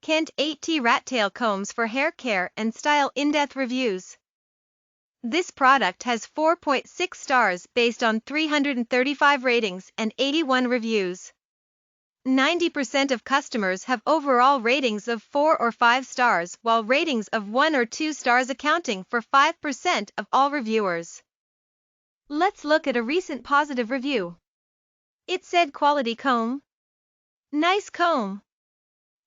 Kent 8T Rattail Combs for Hair Care and Style in-depth reviews. This product has 4.6 stars based on 335 ratings and 81 reviews. 90% of customers have overall ratings of 4 or 5 stars, while ratings of 1 or 2 stars accounting for 5% of all reviewers. Let's look at a recent positive review. It said, "Quality comb. Nice comb.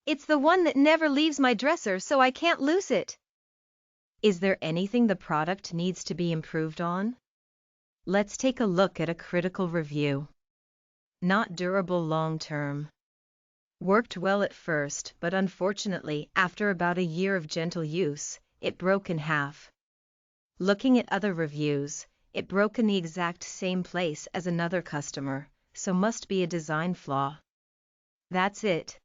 It's the one that never leaves my dresser, so I can't lose it." Is there anything the product needs to be improved on? Let's take a look at a critical review. Not durable long-term. Worked well at first, but unfortunately, after about a year of gentle use, it broke in half. Looking at other reviews, it broke in the exact same place as another customer, so must be a design flaw. That's it.